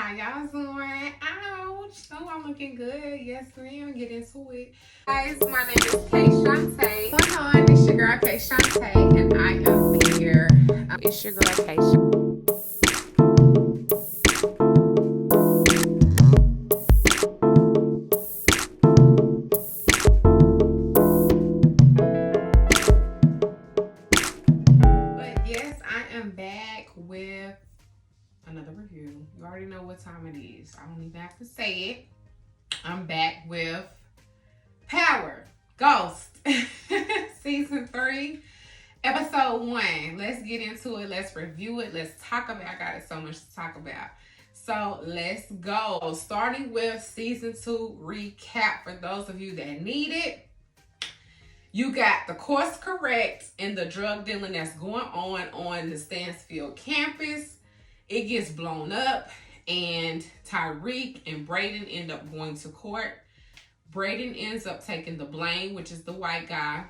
How y'all doing? Ouch. Oh, I'm looking good. Yes, ma'am. Get into it. Guys, my name is Kay Shantae. What's going on? It's your girl Kay Shantae, and I am here. It's your girl Kay But yes, I am back with another review. You already know what time it is. I don't even have to say it. I'm back with Power Ghost Season 3, Episode 1. Let's get into it. Let's review it. Let's talk about it. I got so much to talk about. So let's go. Starting with Season 2 recap for those of you that need it. You got the course correct in the drug dealing that's going on the Stansfield campus. It gets blown up, and Tyreek and Brayden end up going to court. Brayden ends up taking the blame, which is the white guy.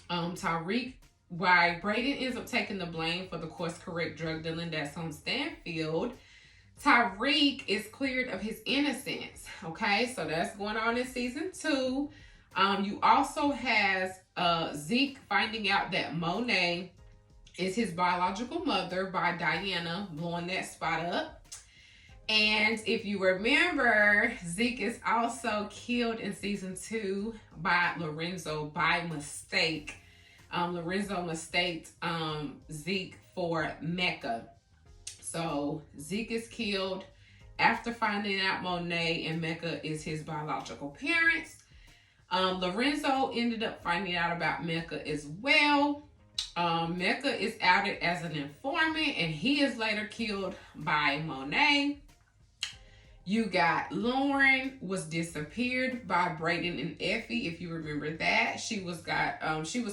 Brayden ends up taking the blame for the course correct drug dealing that's on Stanfield. Tyreek is cleared of his innocence. Okay, so that's going on in Season 2. You also have Zeke finding out that Monet is his biological mother by Diana, blowing that spot up. And if you remember, Zeke is also killed in Season 2 by Lorenzo by mistake. Lorenzo mistaked Zeke for Mecca. So Zeke is killed after finding out Monet and Mecca is his biological parents. Lorenzo ended up finding out about Mecca as well. Mecca is outed as an informant, and he is later killed by Monet. You got Lauren was disappeared by Brayden and Effie, if you remember that. She was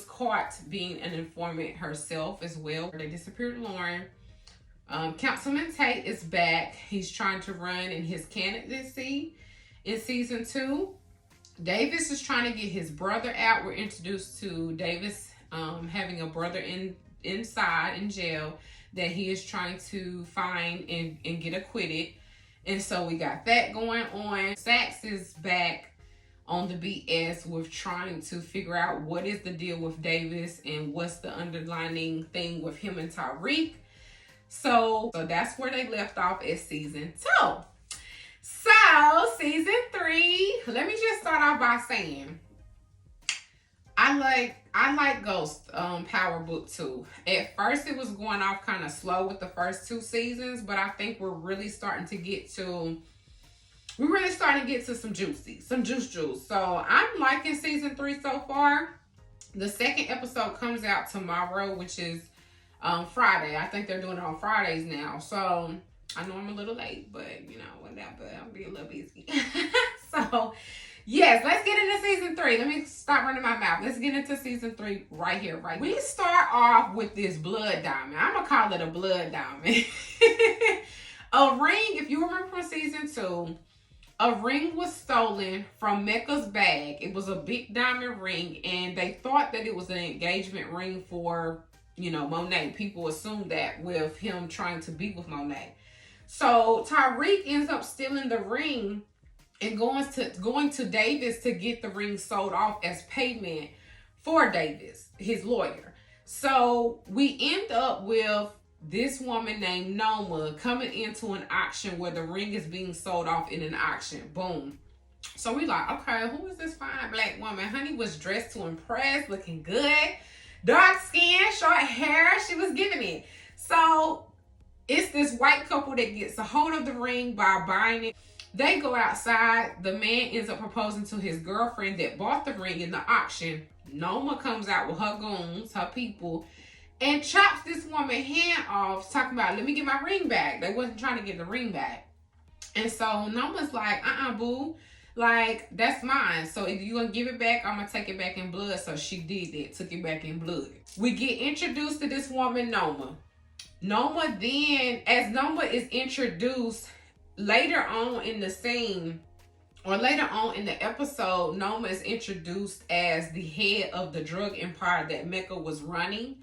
caught being an informant herself as well. They disappeared Lauren. Councilman Tate is back. He's trying to run in his candidacy in Season 2. Davis is trying to get his brother out. We're introduced to Davis having a brother inside in jail that he is trying to find and get acquitted. And so we got that going on. Saxe is back on the BS with trying to figure out what is the deal with Davis and what's the underlining thing with him and Tyreek. So that's where they left off at Season 2. So, Season 3, let me just start off by saying, I like Ghost Power Book 2. At first, it was going off kind of slow with the first 2 seasons, but I think we're really starting to get to some juice. So, I'm liking Season 3 so far. The second episode comes out tomorrow, which is Friday. I think they're doing it on Fridays now. So, I know I'm a little late, but whatever. I'll be a little busy. So, yes, let's get into Season 3. Let me stop running my mouth. Let's get into Season 3 right here. We start off with this blood diamond. I'm going to call it a blood diamond. A ring, if you remember from Season 2, a ring was stolen from Mecca's bag. It was a big diamond ring, and they thought that it was an engagement ring for, Monet. People assumed that with him trying to be with Monet. So Tyreek ends up stealing the ring and going to Davis to get the ring sold off as payment for Davis, his lawyer. So we end up with this woman named Noma coming into an auction where the ring is being sold off in an auction. Boom. So we like, okay, who is this fine black woman? Honey was dressed to impress, looking good. Dark skin, short hair. She was giving it. So it's this white couple that gets a hold of the ring by buying it. They go outside. The man ends up proposing to his girlfriend that bought the ring in the auction. Noma comes out with her goons, her people, and chops this woman's hand off, talking about, let me get my ring back. They wasn't trying to get the ring back. And so Noma's like, boo. Like, that's mine. So if you're going to give it back, I'm going to take it back in blood. So she did that, took it back in blood. We get introduced to this woman, Noma. Noma then, as Noma is introduced later on in the scene, or later on in the episode, Noma is introduced as the head of the drug empire that Mecca was running.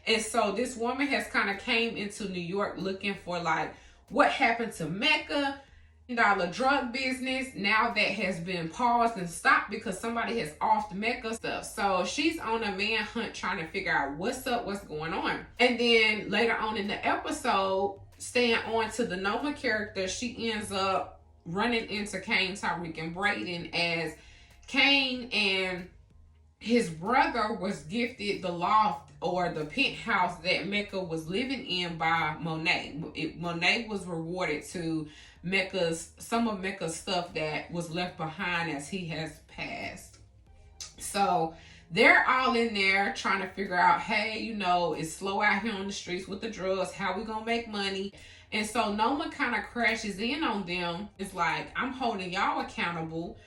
And so this woman has kind of came into New York looking for like what happened to Mecca, dollar drug business now that has been paused and stopped because somebody has offed Mecca stuff. So she's on a manhunt trying to figure out what's up, what's going on. And then later on in the episode, staying on to the Noma character, she ends up running into Cane, Tariq, and Brayden as Cane and his brother was gifted the loft or the penthouse that Mecca was living in by Monet. Monet was rewarded to some of Mecca's stuff that was left behind as he has passed. So they're all in there trying to figure out, hey, you know, it's slow out here on the streets with the drugs. How we gonna make money? And so Noma kind of crashes in on them. It's like, I'm holding y'all accountable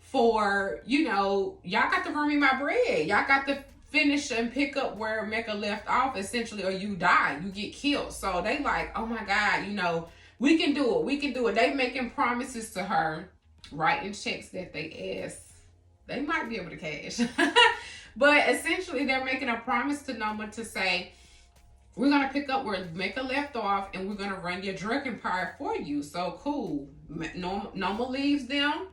for, you know, y'all got to bring me my bread. Y'all got to finish and pick up where Mecca left off, essentially, or you die, you get killed. So they like, oh my God, you know, we can do it. We can do it. They making promises to her, writing checks that they ask. They might be able to cash. But essentially, they're making a promise to Noma to say, we're going to pick up where Mecca left off and we're going to run your drug empire for you. So cool. Noma leaves them.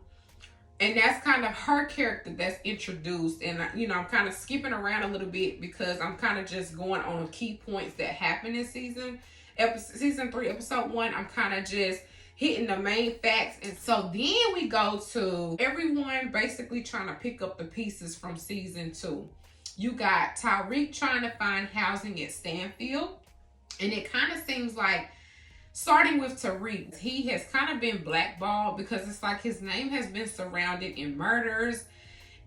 And that's kind of her character that's introduced. And, you know, I'm kind of skipping around a little bit because I'm kind of just going on key points that happen in season 3, episode 1. I'm kind of just hitting the main facts. And so then we go to everyone basically trying to pick up the pieces from season 2. You got Tariq trying to find housing at Stanfield. And it kind of seems like, starting with Tariq, he has kind of been blackballed because it's like his name has been surrounded in murders,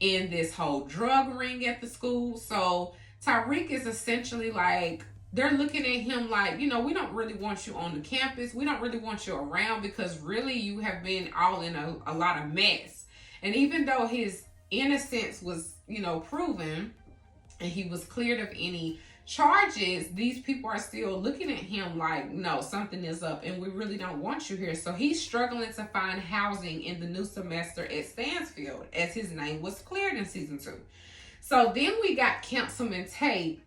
in this whole drug ring at the school. So Tariq is essentially like, they're looking at him like, you know, we don't really want you on the campus. We don't really want you around because really you have been all in a lot of mess. And even though his innocence was, you know, proven and he was cleared of any charges, these people are still looking at him like, no, something is up and we really don't want you here. So he's struggling to find housing in the new semester at Stansfield as his name was cleared in season 2. So then we got Councilman Tate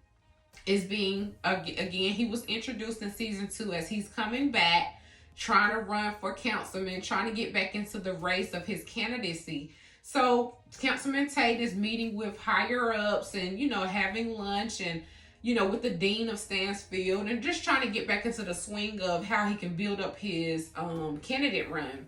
is being, again, he was introduced in season 2 as he's coming back, trying to run for councilman, trying to get back into the race of his candidacy. So Councilman Tate is meeting with higher ups and, you know, having lunch and, you know, with the dean of Stansfield and just trying to get back into the swing of how he can build up his candidate run.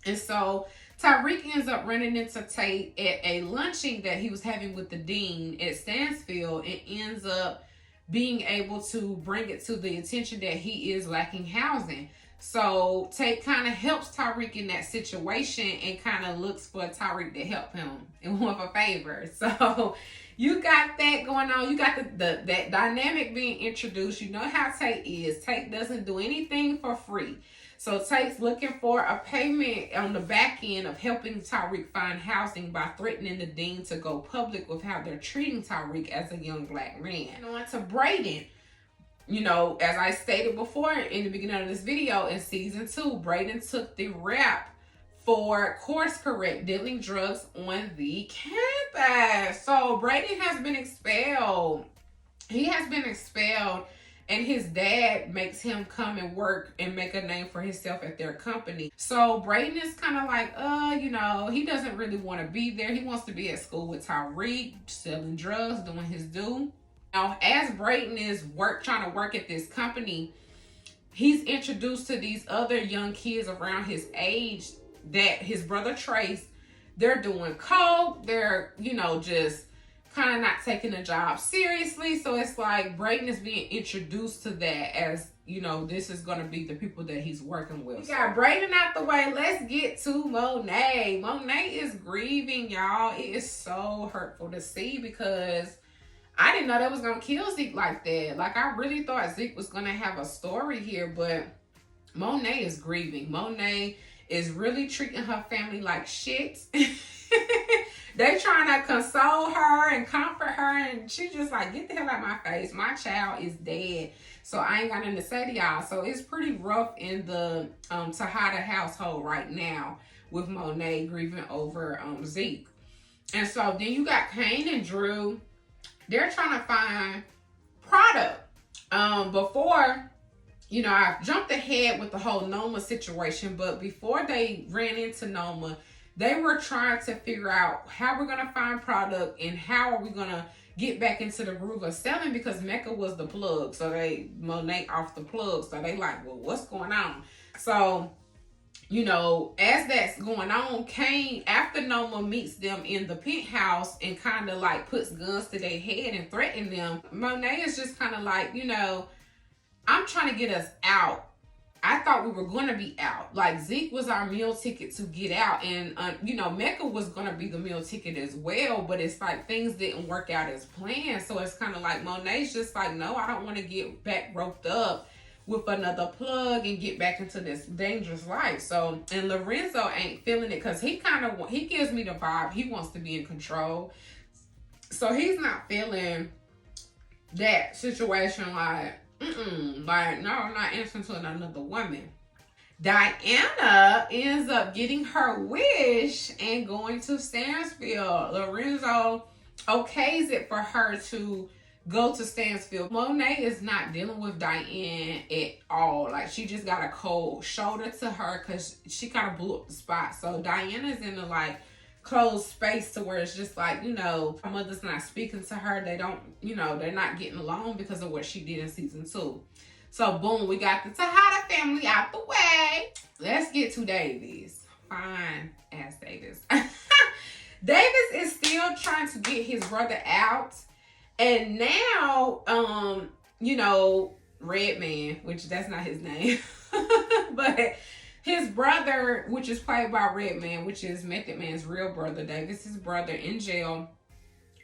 And so Tariq ends up running into Tate at a luncheon that he was having with the dean at Stansfield and ends up being able to bring it to the attention that he is lacking housing. So Tate kind of helps Tariq in that situation and kind of looks for Tariq to help him and want a favor. So you got that going on. You got that dynamic being introduced. You know how Tate is. Tate doesn't do anything for free. So Tate's looking for a payment on the back end of helping Tariq find housing by threatening the dean to go public with how they're treating Tariq as a young black man. And on to Brayden. You know, as I stated before in the beginning of this video, in season 2, Brayden took the rap for course correct dealing drugs on the campus. So Brayden has been expelled. He has been expelled, and his dad makes him come and work and make a name for himself at their company. So Brayden is kind of like, you know, he doesn't really want to be there. He wants to be at school with Tariq, selling drugs, doing his due. Now, as Brayden is trying to work at this company, he's introduced to these other young kids around his age that his brother Trace, they're doing coke. They're, you know, just kind of not taking the job seriously. So it's like Brayden is being introduced to that as, you know, this is going to be the people that he's working with. We got Brayden out the way. Let's get to Monet. Monet is grieving, y'all. It is so hurtful to see because I didn't know that was going to kill Zeke like that. Like, I really thought Zeke was going to have a story here, but Monet is grieving. Monet is really treating her family like shit. They trying to console her and comfort her, and she just like, get the hell out of my face. My child is dead. So I ain't got nothing to say to y'all. So it's pretty rough in the Tejada household right now with Monet grieving over Zeke. And so then you got Cane and Drew. They're trying to find product. Before, I jumped ahead with the whole Noma situation, but before they ran into Noma, they were trying to figure out how we're gonna find product and how are we gonna get back into the groove of selling, because Mecca was the plug. So they Monet off the plug. So they like, well, what's going on? So, as that's going on, Kane, after Noma meets them in the penthouse and kind of like puts guns to their head and threaten them, Monet is just kind of like, I'm trying to get us out. I thought we were going to be out. Like, Zeke was our meal ticket to get out. And, Mecca was going to be the meal ticket as well. But it's like things didn't work out as planned. So it's kind of like Monet's just like, no, I don't want to get back roped up with another plug and get back into this dangerous life. So, and Lorenzo ain't feeling it because he gives me the vibe. He wants to be in control. So he's not feeling that situation like, like, no, I'm not answering to another woman. Diana ends up getting her wish and going to Stansfield. Lorenzo okays it for her to go to Stansfield. Monet is not dealing with Diane at all. Like, she just got a cold shoulder to her because she kind of blew up the spot. So Diana's in the closed space to where it's just like, her mother's not speaking to her. They don't, they're not getting along because of what she did in season 2. So boom, we got the Tejada family out the way. Let's get to Davis. Fine ass Davis. Davis is still trying to get his brother out. And now, Redman, which that's not his name, but his brother, which is played by Redman, which is Method Man's real brother, Davis's brother, in jail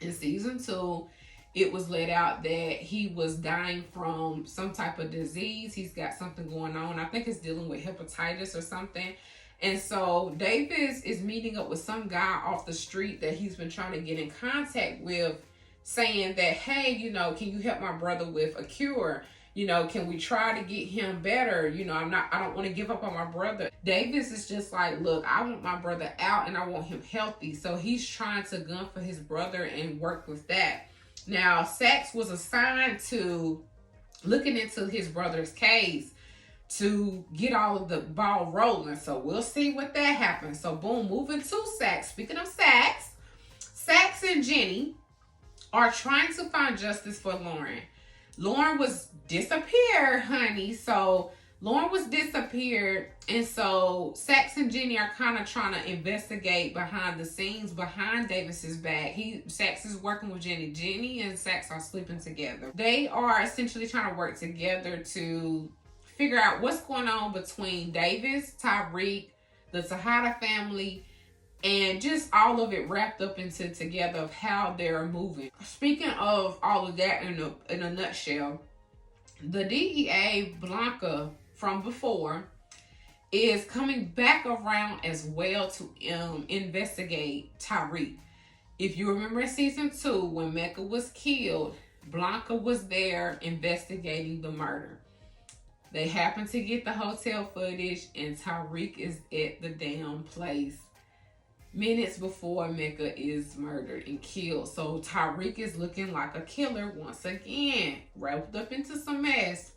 in season 2. It was let out that he was dying from some type of disease. He's got something going on. I think it's dealing with hepatitis or something. And so Davis is meeting up with some guy off the street that he's been trying to get in contact with, saying that, hey, can you help my brother with a cure? Can we try to get him better? I don't want to give up on my brother. Davis is just like, look, I want my brother out and I want him healthy. So he's trying to gun for his brother and work with that. Now, Saxe was assigned to looking into his brother's case to get all of the ball rolling. So we'll see what that happens. So boom, moving to Saxe. Speaking of Saxe, Saxe and Jenny are trying to find justice for Lauren. Lauren was disappeared, honey. So Lauren was disappeared. And so Saxe and Jenny are kind of trying to investigate behind the scenes, behind Davis's back. Saxe is working with Jenny. Jenny and Saxe are sleeping together. They are essentially trying to work together to figure out what's going on between Davis, Tyreek, the Tejada family, and just all of it wrapped up into together of how they're moving. Speaking of all of that in a nutshell, the DEA Blanca from before is coming back around as well to investigate Tyreek. If you remember season 2, when Mecca was killed, Blanca was there investigating the murder. They happened to get the hotel footage and Tyreek is at the damn place minutes before Mecca is murdered and killed. So Tyreek is looking like a killer once again, wrapped up into some mess.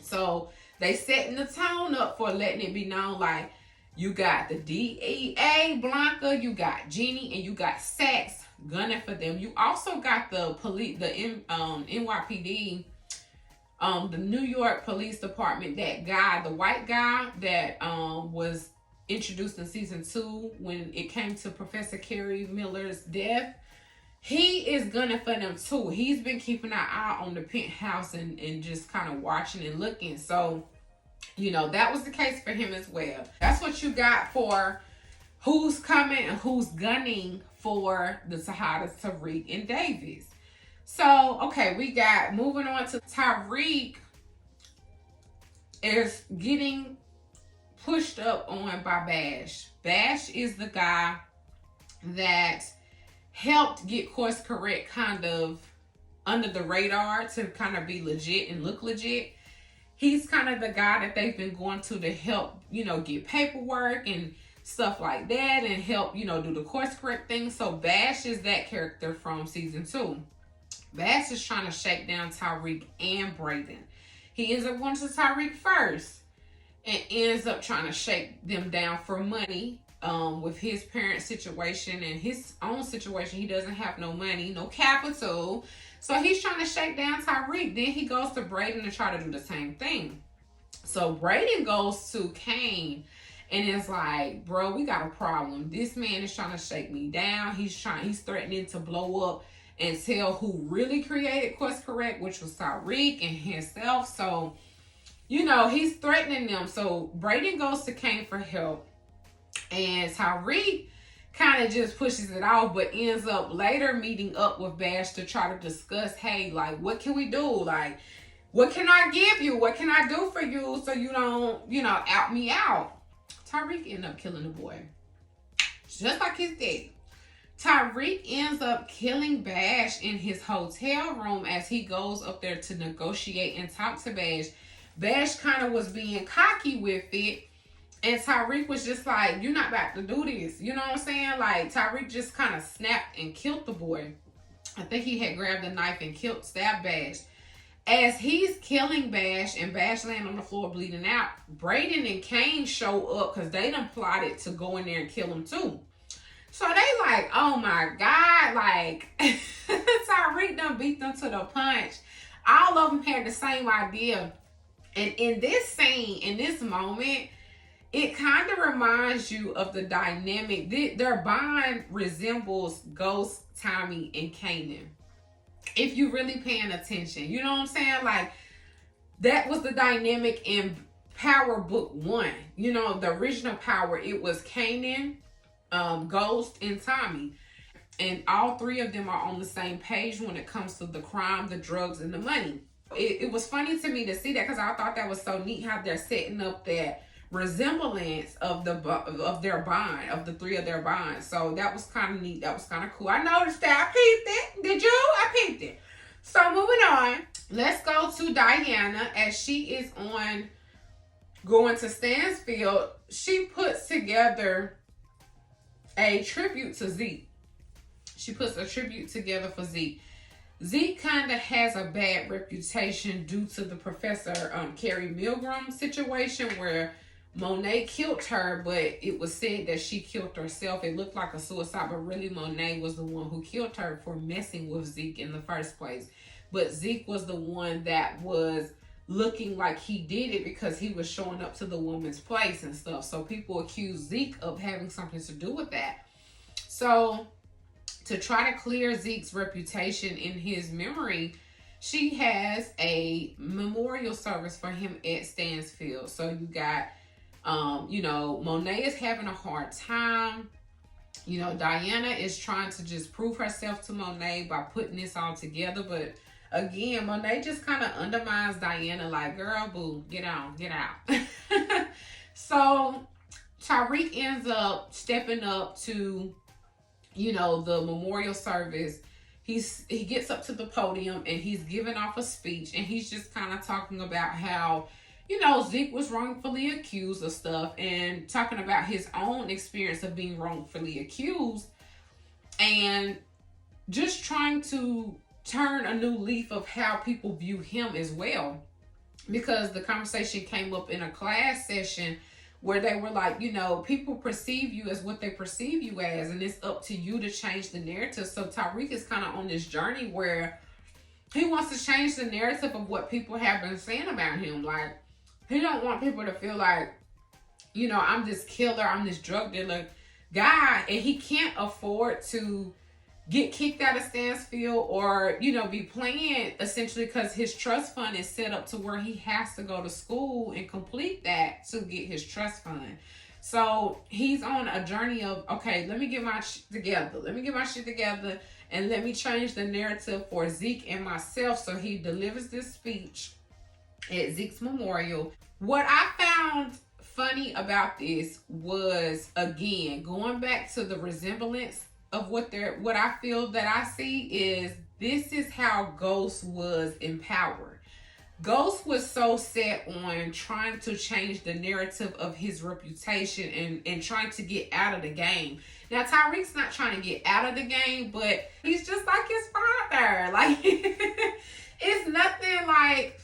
So they setting the tone up for letting it be known, like, you got the DEA Blanca, you got Jenny, and you got Saxe gunning for them. You also got the police, the NYPD, the New York Police Department, that guy, the white guy that was introduced in season 2 when it came to Professor Carey Miller's death. He is gunning for them too. He's been keeping an eye on the penthouse and just kind of watching and looking. So, that was the case for him as well. That's what you got for who's coming and who's gunning for the Tejadas, Tyreek and Davis. So, okay, we got moving on to Tyreek is getting pushed up on by Bash. Bash is the guy that helped get Course Correct kind of under the radar to kind of be legit and look legit. He's kind of the guy that they've been going to help, get paperwork and stuff like that and help, do the Course Correct thing. So Bash is that character from season 2. Bash is trying to shake down Tyreek and Brayden. He ends up going to Tariq first and ends up trying to shake them down for money. With his parent situation and his own situation, he doesn't have no money, no capital. So he's trying to shake down Tariq. Then he goes to Brayden to try to do the same thing. So Brayden goes to Cane and is like, bro, we got a problem. This man is trying to shake me down. He's threatening to blow up and tell who really created Course Correct, which was Tariq and himself. So, he's threatening them. So Brayden goes to Cane for help. And Tariq kind of just pushes it off, but ends up later meeting up with Bash to try to discuss, hey, like, what can we do? Like, what can I give you? What can I do for you so you don't, out me out? Tariq ended up killing the boy. Just like his dad. Tariq ends up killing Bash in his hotel room as he goes up there to negotiate and talk to Bash. Bash kind of was being cocky with it. And Tariq was just like, you're not about to do this. You know what I'm saying? Like, Tariq just kind of snapped and killed the boy. I think he had grabbed a knife and stabbed Bash. As he's killing Bash and Bash laying on the floor bleeding out, Brayden and Cane show up because they done plotted to go in there and kill him too. So they like, oh my God, like, Tariq done beat them to the punch. All of them had the same idea. And in this scene, in this moment, it kind of reminds you of the dynamic. Their bond resembles Ghost, Tommy, and Kanan. If you really paying attention, you know what I'm saying? Like, that was the dynamic in Power Book 1. The original Power, it was Kanan, Ghost, and Tommy. And all three of them are on the same page when it comes to the crime, the drugs, and the money. It was funny to me to see that because I thought that was so neat how they're setting up that resemblance of their bond, of the three of their bonds. So that was kind of neat. That was kind of cool. I noticed that. I peeped it. Did you? I peeped it. So moving on, let's go to Diana as she is on going to Stansfield. She puts together a tribute to Zeke. She puts a tribute together for Zeke. Zeke kind of has a bad reputation due to the Professor Carrie Milgram situation where Monet killed her, but it was said that she killed herself. It looked like a suicide, but really Monet was the one who killed her for messing with Zeke in the first place. But Zeke was the one that was looking like he did it because he was showing up to the woman's place and stuff. So people accuse Zeke of having something to do with that. So to try to clear Zeke's reputation in his memory, she has a memorial service for him at Stansfield. So you got, Monet is having a hard time. Diana is trying to just prove herself to Monet by putting this all together. But again, Monet just kind of undermines Diana like, girl, boo, get out. So Tariq ends up stepping up to, the memorial service. He gets up to the podium and he's giving off a speech and he's just kind of talking about how, Zeke was wrongfully accused of stuff and talking about his own experience of being wrongfully accused and just trying to turn a new leaf of how people view him as well. Because the conversation came up in a class session where they were like, people perceive you as what they perceive you as, and it's up to you to change the narrative. So Tariq is kind of on this journey where he wants to change the narrative of what people have been saying about him. Like, he don't want people to feel like, I'm this killer, I'm this drug dealer guy, and he can't afford to get kicked out of Stansfield or, be playing essentially because his trust fund is set up to where he has to go to school and complete that to get his trust fund. So he's on a journey of, okay, let me get my shit together. And let me change the narrative for Zeke and myself. So he delivers this speech at Zeke's memorial. What I found funny about this was, again, going back to the resemblance of what I feel that I see is this is how Ghost was in Power. Ghost was so set on trying to change the narrative of his reputation and trying to get out of the game. Now, Tariq's not trying to get out of the game, but he's just like his father. Like, it's nothing like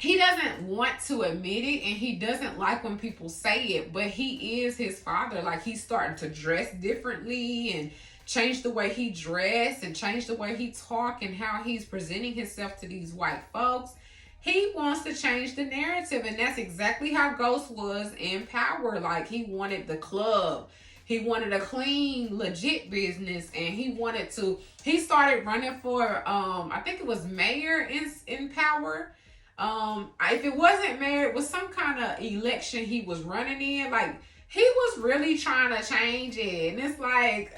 he doesn't want to admit it, and he doesn't like when people say it, but he is his father. Like, he's starting to dress differently and change the way he dressed and change the way he talk and how he's presenting himself to these white folks. He wants to change the narrative, and that's exactly how Ghost was in Power. Like, he wanted the club. He wanted a clean, legit business, and he started running for, I think it was mayor in Power. If it wasn't mayor, it was some kind of election he was running in. Like, he was really trying to change it. And it's like,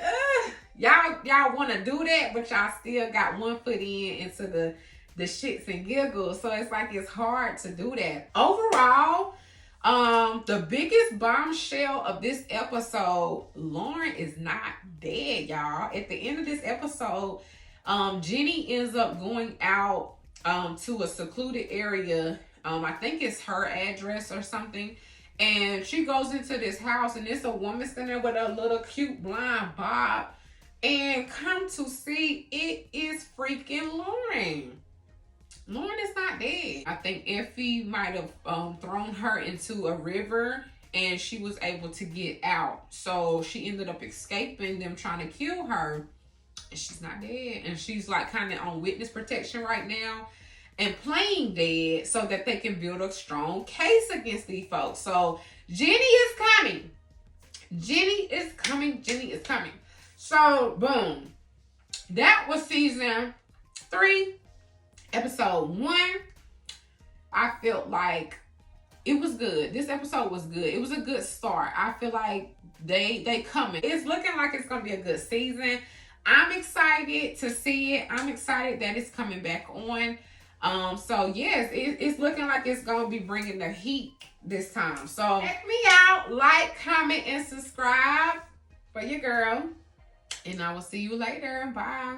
y'all want to do that, but y'all still got one foot into the shits and giggles. So it's like, it's hard to do that. Overall, the biggest bombshell of this episode, Lauren is not dead, y'all. At the end of this episode, Jenny ends up going out to a secluded area. I think it's her address or something. And she goes into this house, and it's a woman standing there with a little cute blonde bob. And come to see, it is freaking Lauren. Lauren is not dead. I think Effie might have thrown her into a river, and she was able to get out. So she ended up escaping them trying to kill her. And she's not dead. And she's like kind of on witness protection right now and playing dead so that they can build a strong case against these folks. So Jenny is coming. Jenny is coming. Jenny is coming. So, boom. That was season 3, episode 1. I felt like it was good. This episode was good. It was a good start. I feel like they coming. It's looking like it's going to be a good season. I'm excited to see it. I'm excited that it's coming back on. So yes, it's looking like it's gonna be bringing the heat this time. So check me out, like, comment, and subscribe for your girl. And I will see you later. Bye.